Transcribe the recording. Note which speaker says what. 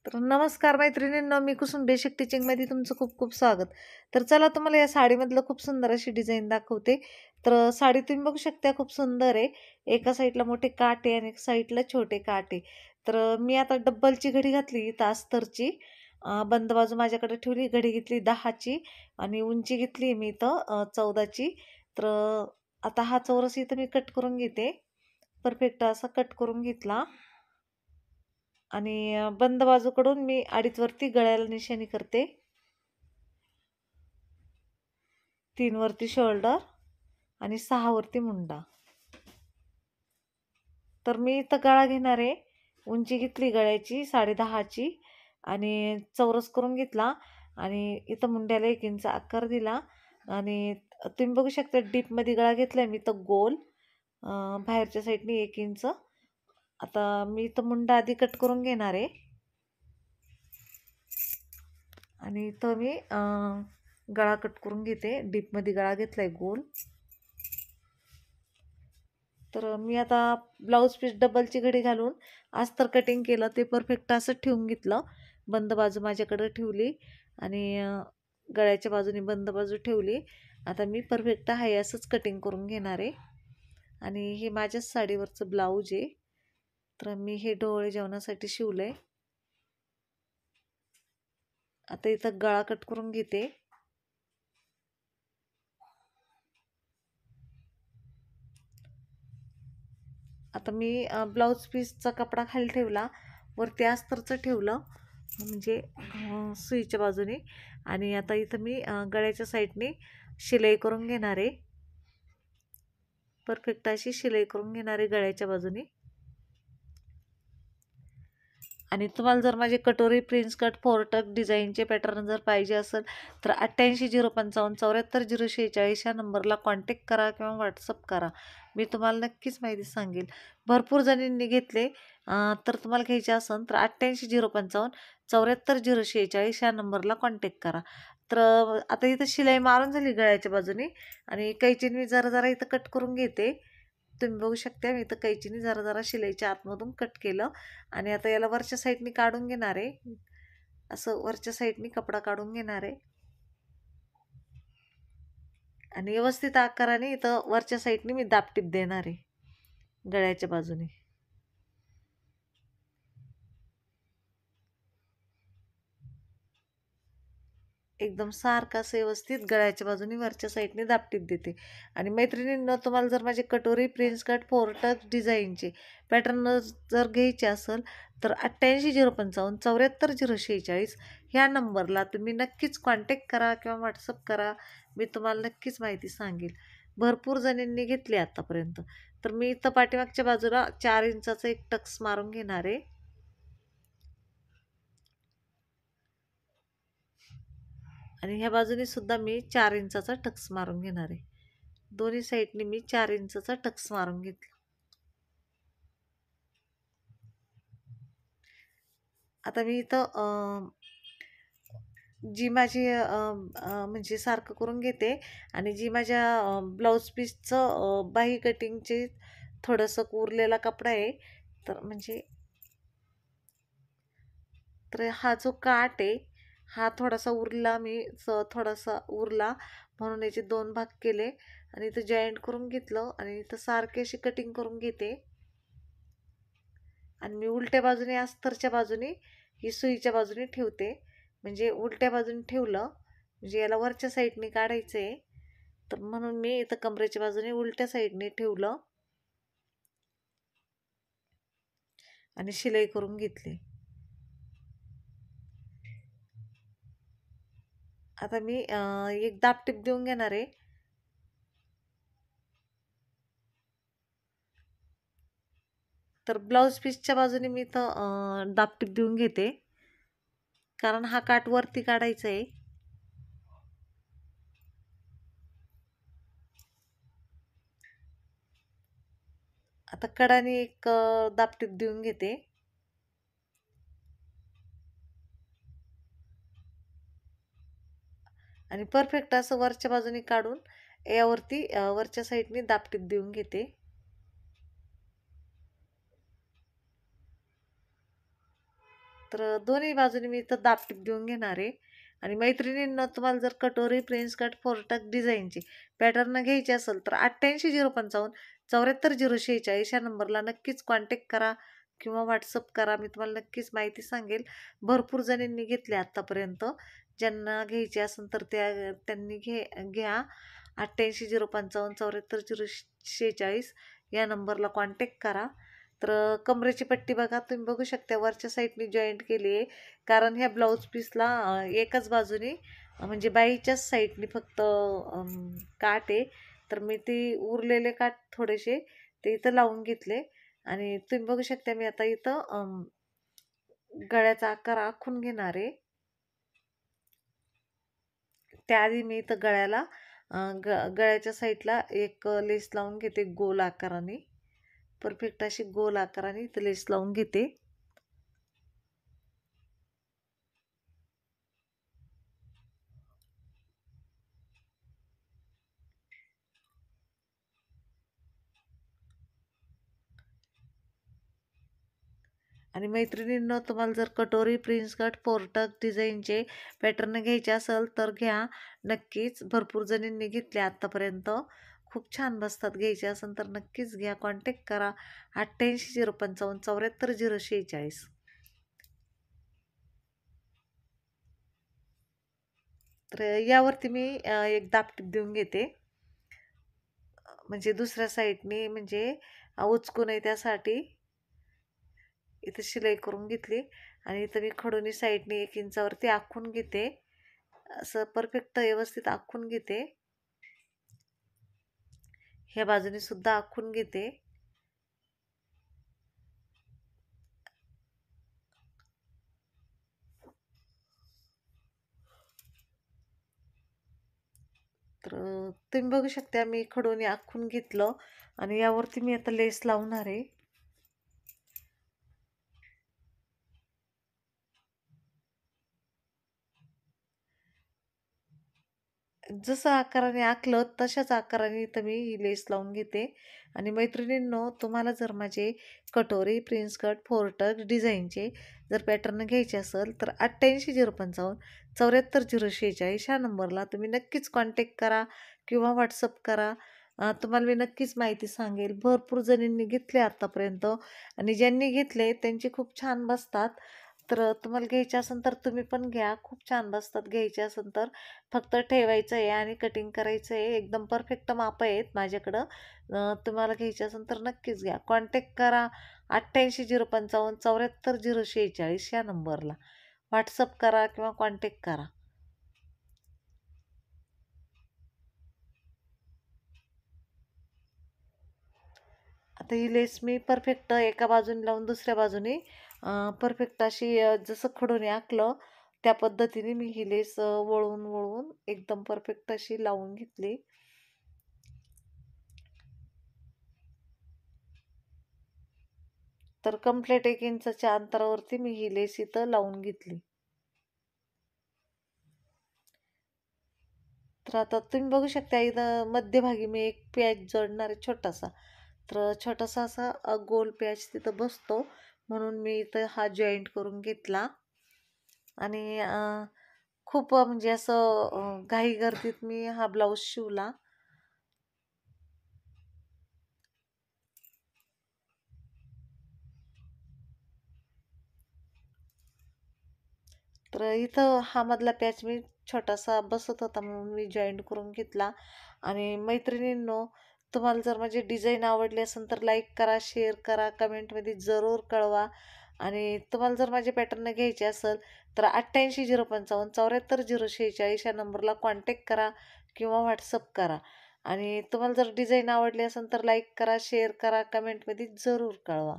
Speaker 1: तर नमस्कार मैत्रिणींनो, मी कुसुम बेसिक टीचिंगमध्ये तुमचं खूप खूप स्वागत. तर चला तुम्हाला या साडीमधलं खूप सुंदर अशी डिझाईन दाखवते. तर साडी तुम्ही बघू शकता, खूप सुंदर आहे. एका साईडला मोठे काठ आहे आणि एक साईडला छोटे काठ आहे. तर मी आता डब्बलची घडी घातली इथं अस्तरची. बंद बाजू माझ्याकडे ठेवली. घडी घेतली 10ची आणि उंची घेतली मी इथं 14ची. तर आता हा चौरस इथं मी कट करून घेते. परफेक्ट असा कट करून घेतला आणि बंद बाजूकडून मी 2.5 वरती गळ्याला निशाणी करते, 3 वरती शोल्डर आणि 6 वरती मुंडा. तर मी इथं गळा घेणार आहे. उंची घेतली गळ्याची 10.5ची आणि चौरस करून घेतला आणि इथं मुंड्याला 1 इंच आकार दिला आणि तुम्ही बघू शकता डीपमध्ये गळा घेतलाय मी तर गोल, बाहेरच्या साईडने 1 इंच. आता मी इथं मुंडा आधी कट करून घेणार आहे आणि इथं मी गळा कट करून घेते. डीपमध्ये गळा घेतलाय गोल. तर मी आता ब्लाऊज पीस डबलची घडी घालून अस्तर कटिंग केलं. ते परफेक्ट असं ठेवून घेतलं. बंद बाजू माझ्याकडे ठेवली आणि गळ्याच्या बाजूने बंद बाजू ठेवली. आता मी परफेक्ट आहे असंच कटिंग करून घेणार आहे आणि हे माझ्याच साडीवरचं ब्लाऊज आहे. तर मी हे डोळे जेवणासाठी शिवलंय. आता इथं गळा कट करून घेते. आता मी ब्लाऊज पीसचा कपडा खाली ठेवला, वरती अस्तरचं ठेवलं म्हणजे सुईच्या बाजूने आणि आता इथं मी गळ्याच्या साईडने शिलाई करून घेणार आहे. परफेक्ट अशी शिलाई करून घेणार आहे गळ्याच्या बाजूने. आणि तुम्हाला जर माझे कटोरी प्रिन्स कट 4 टक डिझाईनचे पॅटर्न जर पाहिजे असेल तर 8805 74 046 या नंबरला कॉन्टॅक्ट करा किंवा व्हॉट्सअप करा. मी तुम्हाला नक्कीच माहिती सांगेल. भरपूर जणींनी घेतले, तर तुम्हाला घ्यायचे असेल तर 8805 74 046 या नंबरला कॉन्टॅक्ट करा. तर आता इथं शिलाई मारून झाली गळ्याच्या बाजूने आणि कैचीने मी जरा जरा इथं कट करून घेते. तुम्ही बघू शकता मी इथं कैचीने जरा जरा शिलाईच्या आतमधून कट केलं आणि आता याला वरच्या साईडनी काढून घेणार आहे. असं वरच्या साईडनी कपडा काढून घेणार आहे आणि व्यवस्थित आकाराने इथं वरच्या साईडनी मी दाबटीप देणार आहे गळ्याच्या बाजूने. एकदम सारखं असं व्यवस्थित गळ्याच्या बाजूने वरच्या साईडने दाबटीप देते. आणि मैत्रिणींनो, तुम्हाला जर माझे कटोरी प्रिन्स कट 4 टच डिझाईनचे पॅटर्न जर घ्यायचे असेल तर 8805 74 046 ह्या नंबरला तुम्ही नक्कीच कॉन्टॅक्ट करा किंवा व्हॉट्सअप करा. मी तुम्हाला नक्कीच माहिती सांगेल. भरपूर जणींनी घेतली आतापर्यंत. तर मी इथं पाठीमागच्या बाजूला 4 इंचाचा एक टक्स मारून घेणार आहे आणि ह्या बाजूने सुद्धा मी 4 इंचाचा टक्स मारून घेणार आहे. दोन्ही साईडने मी 4 इंचाचा टक्स मारून घेतला. आता मी इथं जी माझी म्हणजे सारखं करून घेते आणि जी माझ्या ब्लाऊज पीसचं बाही कटिंगचे थोडंसं उरलेला कपडा आहे, तर म्हणजे तर हा जो काठ आहे हा थोडासा उरला, थोडासा उरला म्हणून याचे 2 भाग केले आणि इथं जॉईंट करून घेतलं आणि इथं सारखी अशी कटिंग करून घेते आणि मी उलट्या बाजूने अस्तरच्या बाजूने ही सुईच्या बाजूने ठेवते. म्हणजे उलट्या बाजूने ठेवलं म्हणजे याला वरच्या साईडने काढायचं आहे, तर म्हणून मी इथं कमरेच्या बाजूने उलट्या साईडने ठेवलं आणि शिलाई करून घेतली. आता मी एक दाबटीप देऊन घेणार आहे. तर ब्लाऊज पीसच्या बाजूने मी इथं दाबटीप देऊन घेते कारण हा काठ वरती काढायचा आहे. आता कडाने एक दाबटीप देऊन घेते आणि परफेक्ट असं वरच्या बाजूने काढून यावरती वरच्या साईडने दाबटीप देऊन घेते. तर दोन्ही बाजूनी मी इथं दाबटीप देऊन घेणार आहे. आणि मैत्रिणींना तुम्हाला जर कटोरी प्रिन्स कट फोरटक डिझाईनची पॅटर्न घ्यायची असेल तर 88 055 74 046 या नंबरला नक्कीच कॉन्टॅक्ट करा किंवा व्हॉट्सअप करा. मी तुम्हाला नक्कीच माहिती सांगेल. भरपूर जणींनी घेतले आत्तापर्यंत. ज्यांना घ्यायचे असेल तर त्यांनी घ्या. 88 055 74 046 या नंबरला कॉन्टॅक्ट करा. तर कमरेची पट्टी बघा, तुम्ही बघू शकता वरच्या साईडनी जॉईंट केली आहे. कारण ह्या ब्लाऊज पीसला एकाच बाजूनी म्हणजे बाईच्याच साईडनी फक्त काठ आहे. तर मी ती उरलेले काठ थोडेसे ते इथं लावून घेतले. आणि तुम्ही बघू शकता मी आता इथं गळ्याचा आकार आखून घेणार आहे. त्याआधी मी इथं गळ्याला गळ्याच्या साईडला एक लेस लावून घेते गोल आकाराने. परफेक्ट अशी गोल आकाराने इथं लेस लावून घेते. आणि मैत्रिणींनो, तुम्हाला जर कटोरी प्रिन्स कट फोरटक डिझाईनचे पॅटर्न घ्यायचे असेल तर घ्या नक्कीच. भरपूर जणींनी घेतले आत्तापर्यंत. खूप छान बसतात. घ्यायचे असेल तर नक्कीच घ्या. कॉन्टॅक्ट करा 88 055 74 046. तर यावरती मी एक दाबटीप देऊन घेते. म्हणजे दुसऱ्या साईडनी म्हणजे उचकू नये त्यासाठी इथं शिलाई करून घेतली. आणि इथं मी खडोनी साईडने 1 इंचावरती आखून घेते. असं परफेक्ट व्यवस्थित आखून घेते. ह्या बाजूने सुद्धा आखून घेते. तर तुम्ही बघू शकता मी खडोनी आखून घेतलं. आणि यावरती मी आता लेस लावणार आहे. जसं आकाराने आखलं तशाच आकाराने इथं मी ही लेस लावून घेते. आणि मैत्रिणींनो, तुम्हाला जर माझे कटोरी प्रिन्स कट फोरटक डिझाईनचे जर पॅटर्न घ्यायचे असेल तर 88 055 74 046 ह्या नंबरला तुम्ही नक्कीच कॉन्टॅक्ट करा किंवा व्हॉट्सअप करा. तुम्हाला मी नक्कीच माहिती सांगेल. भरपूर जणींनी घेतले आत्तापर्यंत आणि ज्यांनी घेतले त्यांचे खूप छान बसतात. तर तुम्हाला घ्यायचे असेल तर तुम्ही पण घ्या. खूप छान बसतात. घ्यायचे असेल तर फक्त ठेवायचं आहे आणि कटिंग करायचं आहे. एकदम परफेक्ट माप आहेत माझ्याकडं. तुम्हाला घ्यायचे असेल तर नक्कीच घ्या. कॉन्टॅक्ट करा 88 055 74 046 या नंबरला. व्हॉट्सअप करा किंवा कॉन्टॅक्ट करा. आता ही लेस मी परफेक्ट एका बाजूने लावून दुसऱ्या बाजूने परफेक्ट अशी जसं खडूने आखलं त्या पद्धतीने मी ही लेस वळवून वळवून एकदम परफेक्ट अशी लावून घेतली. तर कंप्लीट 1 इंचाच्या अंतरावरती मी ही लेस इथं लावून घेतली. तर आता तुम्ही बघू शकता इथं मध्यभागी मी एक पॅच जोडणार आहे छोटासा. तर छोटासा असा गोल पॅच तिथं बसतो म्हणून मी इथं हा जॉईंट करून घेतला. आणि खूप म्हणजे असं घाई गर्दीत मी हा ब्लाऊज शिवला. तर इथं हा मधला पॅच मी छोटासा बसत होता म्हणून मी जॉईंट करून घेतला. आणि मैत्रिणींनो, तुम्हाला जर माझी डिझाईन आवडली असेल तर लाईक करा, शेअर करा, कमेंटमध्ये जरूर कळवा. आणि तुम्हाला जर माझे पॅटर्न घ्यायचे असेल तर 88 055 74 046 या नंबरला कॉन्टॅक्ट करा किंवा व्हॉट्सअप करा. आणि तुम्हाला जर डिझाईन आवडली असेल तर लाईक करा, शेअर करा, कमेंटमध्ये जरूर कळवा.